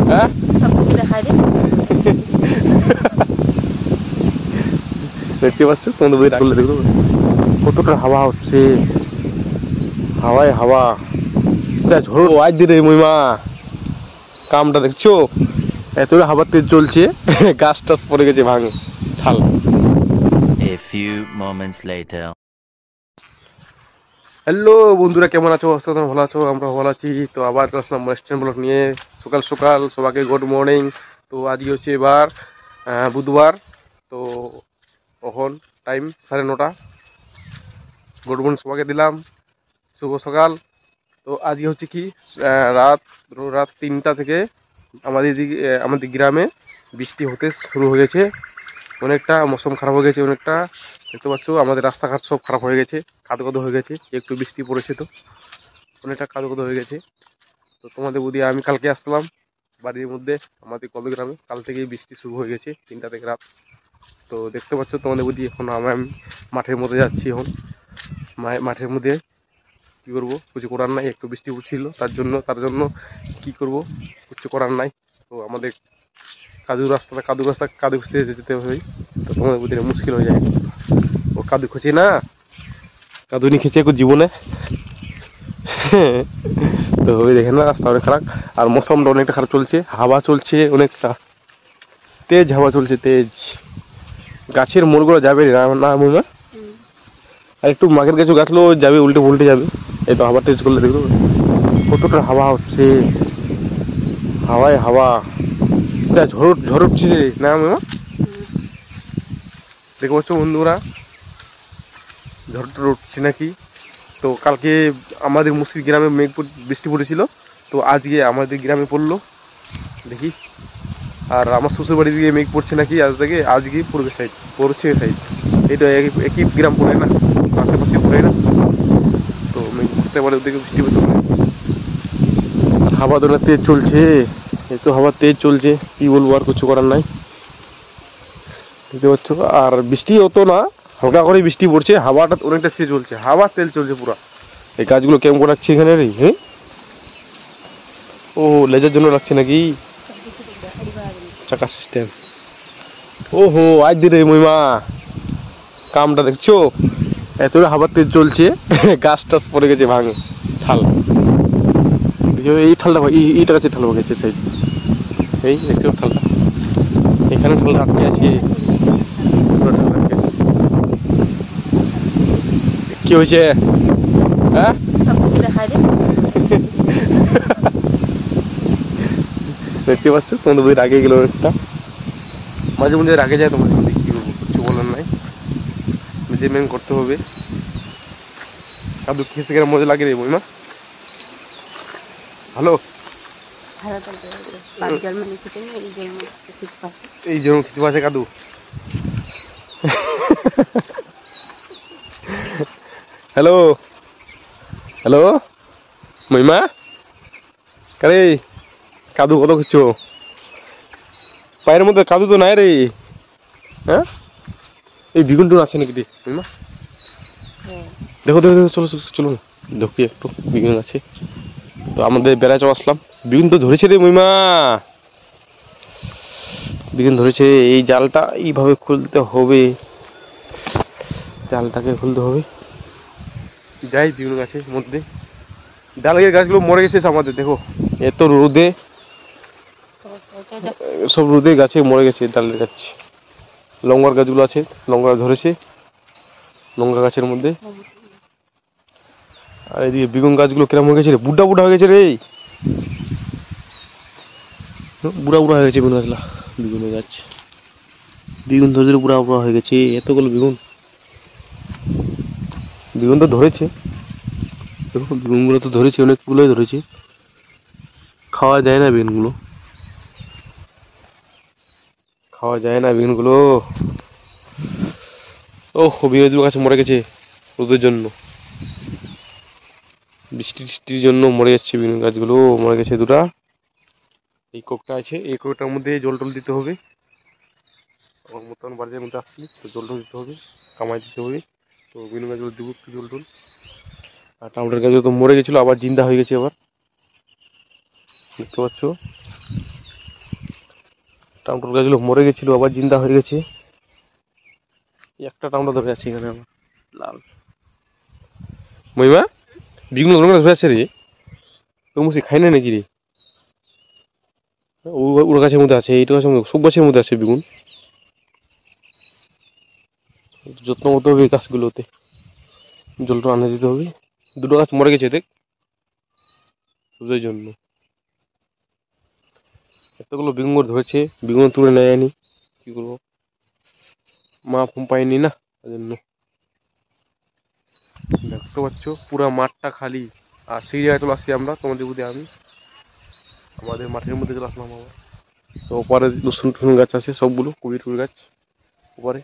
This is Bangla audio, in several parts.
হ্যাঁ দেখতে পাচ্ছ তোমাদের বই রাখলে দেখো কতটা হাওয়া হচ্ছে, হাওয়ায় হাওয়া যা ঝড় আজ দিলে মহিমা কামটা দেখছো, এতটা হাওয়া তেজ চলছে গাছ টাছ পড়ে গেছে ভাঙে ঠাল। A few moments later. Hello বন্ধুরা, কেমন আছো? অবস্থা তোমরা ভালো আছো? আমরা ভালো আছি। তো আবার চলে আসলাম ওয়েস্টার্ন ব্লগ নিয়ে সকাল সকাল। সবাইকে গুড মর্নিং। তো আজকে হচ্ছে এবার বুধবার। তো এখন টাইম 9:30। গুড মর্নিং সবাইকে দিলাম, শুভ সকাল। তো আজকে হচ্ছে কি রাত রাত 3টা থেকে আমাদের দিকে আমাদের গ্রামে বৃষ্টি হতে শুরু হয়ে গেছে। অনেকটা মৌসুম খারাপ হয়ে গেছে, অনেকটা দেখতে পাচ্ছ আমাদের রাস্তাঘাট সব খারাপ হয়ে গেছে, কাদো কাদো হয়ে গেছে, একটু বৃষ্টি পড়েছে তো অনেকটা কাদো কাদো হয়ে গেছে। তো তোমাদের বুদ্ধি আমি কালকে আসলাম বাড়ির মধ্যে, আমাদের কবে গ্রামে কাল থেকেই বৃষ্টি শুরু হয়ে গেছে 3টা থেকে রাত। তো দেখতে পাচ্ছ তোমাদের বুদ্ধি এখন আমি মাঠের মধ্যে যাচ্ছি। এখন মাঠের মধ্যে কী করবো, কিছু করার নাই, একটু বৃষ্টি পড়ছিল তার জন্য কি করব, কিছু করার নাই। তো আমাদের কাদু খুঁজতে যেতে হবে। তো তোমাদের বুদ্ধি মুশকিল হয়ে যায়, ও কাদু খুঁজে না, কাদু নি খেঁচে জীবনে তো ওই দেখেন না রাস্তা অনেক খারাপ, আর মৌসুমটা অনেকটা খারাপ চলছে, হাওয়া চলছে অনেকটা তেজ, হাওয়া চলছে তেজ, গাছের মোড়গুলো যাবে না না মনে, আর একটু মাঘের গাছও গাছলো যাবে, উল্টে উল্টে যাবে। এই তো হাওয়া তেজ করলে দেখো কতটা হাওয়া হচ্ছে, হাওয়ায় হাওয়া যা ঝড় ঝড় উঠছে না মামা, দেখতে পাচ্ছ বন্ধুরা ঝড়টা উঠছে নাকি। তো কালকে আমাদের মুসির গ্রামে বৃষ্টি পড়েছিল, তো আজকে আমাদের গ্রামে পড়লো দেখি। আর আমার শ্বশুর বাড়ির দিকে মেঘ পড়ছে নাকি আজ থেকে, আজকে পূর্বের সাইড পড়ছে সাইড, এটা একই গ্রাম পড়ে না, আশেপাশে পড়ে না। তো মেঘ পড়তে পারে ওদিকে বৃষ্টি হতে পারে। আর হাওয়া দোলা তেজ চলছে, এই তো হাওয়া তেজ চলছে, কি বলবো, আর কিছু করার নাই। দেখতে পাচ্ছ, আর বৃষ্টি হতো না, হালকা করে বৃষ্টি পড়ছে, হাওয়াটা অনেকটা তেজ চলছে, হাওয়া তেল চলছে পুরা। এই গাছগুলো কেমন করে রাখছে এখানে রে, হ্যাঁ ও লেজার জন্য রাখছে নাকি, চাকা সিস্টেম। ওহো আজ দিলে মহিমা কামটা দেখছো, এতটা হাওয়া তেজ চলছে গাছ টাছ পড়ে গেছে ভাঙে ঠাল। এই ঠালটা এইটা গাছে ঠাল হয়ে গেছে সাইড, এই দেখছো ঠালটা, এখানে ঠালটা আটকে আছে, পুরো ঠালটা আটকে আছে। কি হয়েছে হ্যাঁ দেখতে পাচ্ছ তোমাদের বই রাগে গেল একটা, মাঝে মধ্যে রাগে যায় তোমাদের বই, কি বলবো, কিছু বলার নাই, মেজারমেন্ট করতে হবে। কাদু খেতে গেলে মজা লাগে রে মহিমা, ভালো এই যেমন কিছু আছে কাদু হ্যালো হ্যালো মহিমা, কারে কাদু কত কিছু পায়ের মধ্যে, কাদু তো নাই রে, হ্যাঁ এই বিগুন টুন আছে নাকি রে মহিমা, দেখো দেখো দেখো, চলো চলো চলো দেখি একটু বিগুন আছে। তো আমাদের বেড়ায় চলে আসলাম, বিগুন তো ধরেছে রে মহিমা, বিগুন ধরেছে। এই জালটা এইভাবে খুলতে হবে, জালটাকে খুলতে হবে। যাই বিগুন গাছের মধ্যে, ডালের গাছগুলো মরে গেছে আমাদের, দেখো এত রোদে সব রোদে গাছে মরে গেছে ডালের গাছ। লঙ্গার গাছগুলো আছে, লঙ্কা ধরেছে লঙ্কা গাছের মধ্যে। আর এদিকে বেগুন গাছগুলো কিরম হয়ে গেছে রে, বুড়া বুড়া হয়ে গেছে রে, বুড়া বুড়া হয়ে গেছে বেগুন গাছগুলা, বেগুনের গাছ বেগুন ধরে ধরে বুড়া বুড়া হয়ে গেছে, এতগুলো বেগুন, বেগুন তো ধরেছে, দেখো বেগুনগুলো তো ধরেছে, অনেকগুলোই ধরেছে, খাওয়া যায় না বেগুনগুলো, খাওয়া যায় না বেগুনগুলো। ও বেগুন গাছ মরে গেছে রোদের জন্য, বৃষ্টির জন্য মরে যাচ্ছে বেগুন গাছগুলো, মরে গেছে দুটা। এই কোকটা আছে, এই কোকটার মধ্যে জল টল দিতে হবে, আমার মতন বাড়ির মধ্যে আসছি তো জল টল দিতে হবে, কামাই দিতে হবে। তো বেগুন গাছগুলো দেবো একটু জল টল। আর টমেটোর গাছগুলো তো মরে গেছিলো, আবার জিন্দা হয়ে গেছে আবার, দেখতে পাচ্ছ। টামটোর গাছগুলো মরে গেছিল, আবার জিন্দা হয়ে গেছে। একটা টামটা ধরে আছে এখানে আমার লাল। মহিমা বেগুন ধরে আছে রে, তরমুজ খাই না নাকি রে? ওর গাছের মধ্যে আছে, এইটা গাছের মধ্যে, সব গাছের মধ্যে আছে বেগুন। যত্ন করতে হবে এই গাছগুলোতে, জলটা আনে দিতে হবে। দুটো গাছ মরে গেছে দেখ, ওদের জন্য। এতগুলো বেগুন ধরেছে, বেগুন তুলে নেয় আনি, কি করবো, মা ফোন পাইনি না, ওই জন্য। দেখতে পাচ্ছ পুরা মাঠটা খালি। আর সেই জায়গায় চলে আসছি আমরা, তোমাদের বুঝে আমি আমাদের মাঠের মধ্যে চলে আসলাম আবার। তো ওপারে রসুন টুসুন গাছ আছে সবগুলো, কুড়ি টুড়ি গাছ ওপারে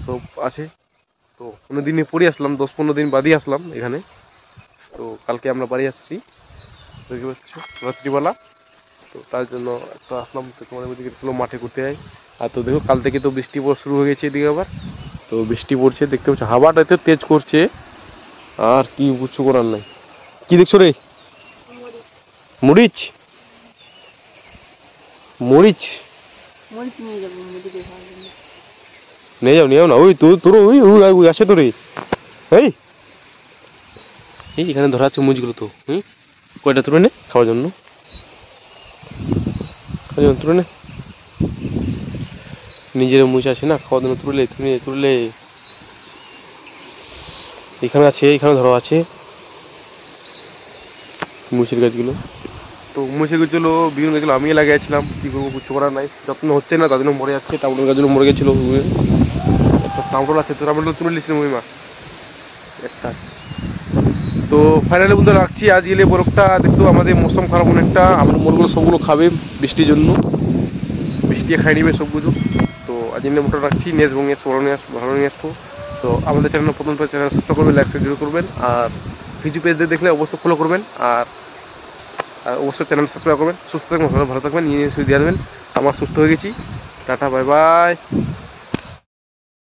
সব আছে। তো অনেকদিনে পরে আসলাম, 10-15 দিন বাদই আসলাম এখানে। তো কালকে আমরা বাড়ি আসছি, দেখতে পাচ্ছ রাত্রিবেলা। তো তার জন্য একটা আসলাম, তো তোমাদের ওদিকে চলো মাঠে ঘুরতে যাই। আর তো দেখো কাল থেকে তো বৃষ্টি পড়া শুরু হয়ে গেছে এদিকে আবার। তো বৃষ্টি পড়ছে, দেখতে পাচ্ছ হাওয়াটা এত তেজ করছে, আর কি কিছু করার নাই। কি দেখছো রে? মরিচ, মরিচ নিয়ে যাও, নিয়ে যাও না, ওই তো তোর ওই ওই আছে তো রে। এই এই এখানে ধরা আছে মরিচগুলো তো, কয়টা তুলে নে খাওয়ার জন্য, তুলে নে। নিজের মুচ আছে না, খাওয়ার জন্য তুলে তুলে তুলে। এখানে আছে, এখানে ধরো আছে মুচের গাছগুলো। তো মুচের গাছগুলো, বিভিন্ন গাছগুলো আমি লাগিয়েছিলাম, কি করবো কিছু করার নাই, যত্ন হচ্ছে না তার জন্য মরে যাচ্ছে। টামটোর গাছগুলো মরে গেছিলো, একটা টামটোল আছে, তো টামটোল তুলে নিয়েছিলাম ওই মা একটা। তো ফাইনালি বন্ধু রাখছি আজ গেলে বরফটা দেখতো, আমাদের মৌসুম খারাপ অনেকটা, আমরা মোরগুলো সবগুলো খাবে বৃষ্টির জন্য, বৃষ্টি খাই নিবে সবগুলো। তো আজ জন্য মোটর রাখছি, নেক্সট এবং নেক্সট ভালো নিয়ে আসবো। তো আমাদের চ্যানেল প্রথম চ্যানেল সাবস্ক্রাইব করবেন, লাইক শেয়ার করবেন, আর ফেসবুক পেজ দিয়ে দেখলে অবশ্যই ফলো করবেন, আর অবশ্যই চ্যানেল সাবস্ক্রাইব করবেন। সুস্থ থাকবেন, ভালো থাকবেন, নিয়ে দিয়ে দেবেন। আমার সুস্থ হয়ে গেছি। Tata, bye bye.